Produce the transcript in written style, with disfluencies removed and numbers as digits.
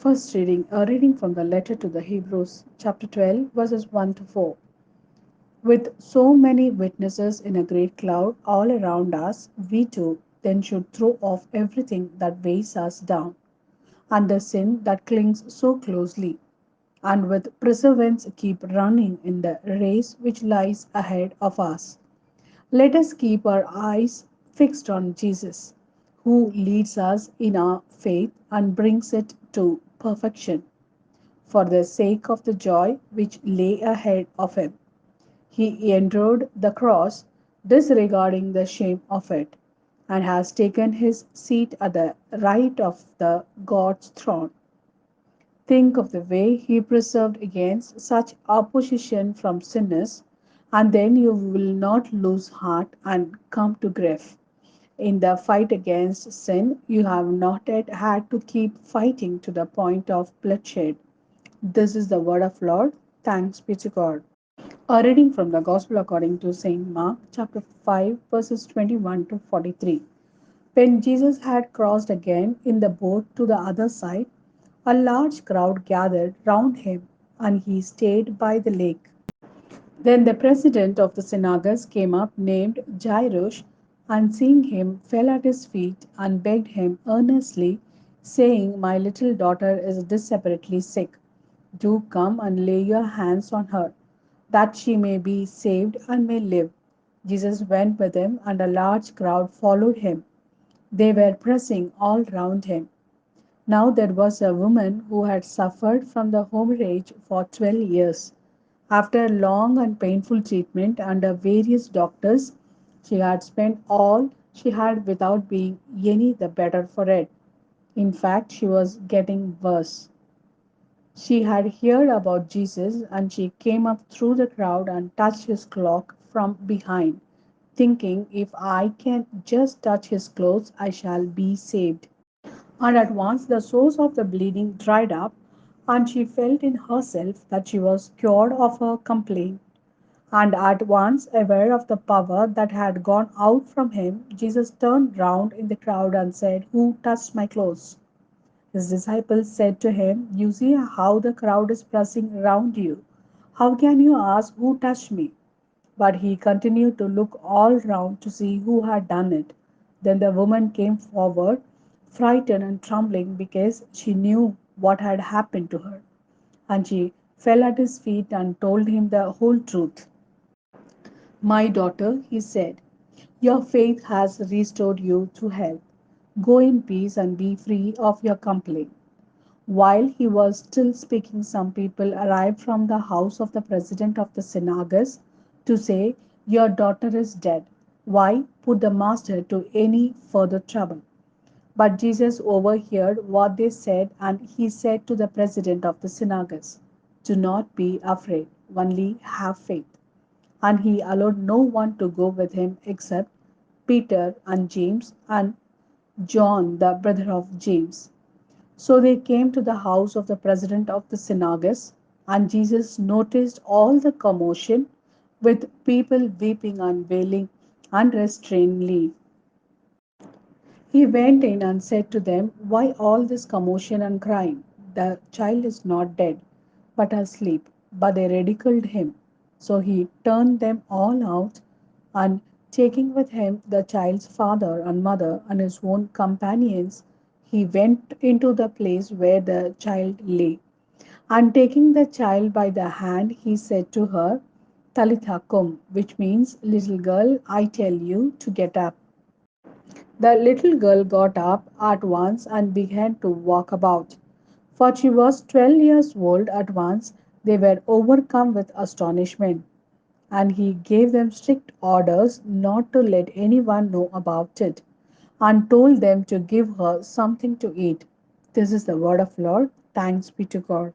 First reading, a reading from the letter to the Hebrews, chapter 12, verses 1 to 4. With so many witnesses in a great cloud all around us, we too then should throw off everything that weighs us down and the sin that clings so closely, and with perseverance keep running in the race which lies ahead of us. Let us keep our eyes fixed on Jesus, who leads us in our faith and brings it to perfection. For the sake of the joy which lay ahead of him, he endured the cross, disregarding the shame of it, and has taken his seat at the right of the God's throne. Think of the way he preserved against such opposition from sinners, and then you will not lose heart and come to grief. In the fight against sin, you have not yet had to keep fighting to the point of bloodshed. This is the word of Lord. Thanks be to God. A reading from the Gospel according to St. Mark, chapter 5, verses 21 to 43. When Jesus had crossed again in the boat to the other side, a large crowd gathered round him, and he stayed by the lake. Then the president of the synagogue came up, named Jairus, and seeing him, fell at his feet and begged him earnestly, saying, "My little daughter is desperately sick. Do come and lay your hands on her, that she may be saved and may live." Jesus went with him, and a large crowd followed him. They were pressing all round him. Now there was a woman who had suffered from the hemorrhage for 12 years. After long and painful treatment under various doctors, she had spent all she had without being any the better for it. In fact, she was getting worse. She had heard about Jesus, and she came up through the crowd and touched his cloak from behind, thinking, "If I can just touch his clothes, I shall be saved." And at once the source of the bleeding dried up, and she felt in herself that she was cured of her complaint. And at once, aware of the power that had gone out from him, Jesus turned round in the crowd and said, "Who touched my clothes?" His disciples said to him, "You see how the crowd is pressing round you. How can you ask, 'Who touched me?'" But he continued to look all round to see who had done it. Then the woman came forward, frightened and trembling, because she knew what had happened to her. And she fell at his feet and told him the whole truth. "My daughter," he said, "your faith has restored you to health. Go in peace and be free of your complaint." While he was still speaking, some people arrived from the house of the president of the synagogue to say, "Your daughter is dead. Why put the master to any further trouble?" But Jesus overheard what they said, and he said to the president of the synagogue, "Do not be afraid, only have faith." And he allowed no one to go with him except Peter and James and John, the brother of James. So they came to the house of the president of the synagogue, and Jesus noticed all the commotion, with people weeping and wailing unrestrainedly. He went in and said to them, "Why all this commotion and crying? The child is not dead, but asleep." But they ridiculed him. So he turned them all out, and taking with him the child's father and mother and his own companions, he went into the place where the child lay. And taking the child by the hand, he said to her, "Talitha cum," which means, "Little girl, I tell you to get up." The little girl got up at once and began to walk about. For she was 12 years old. At once they were overcome with astonishment, and he gave them strict orders not to let anyone know about it, and told them to give her something to eat. This is the word of Lord. Thanks be to God.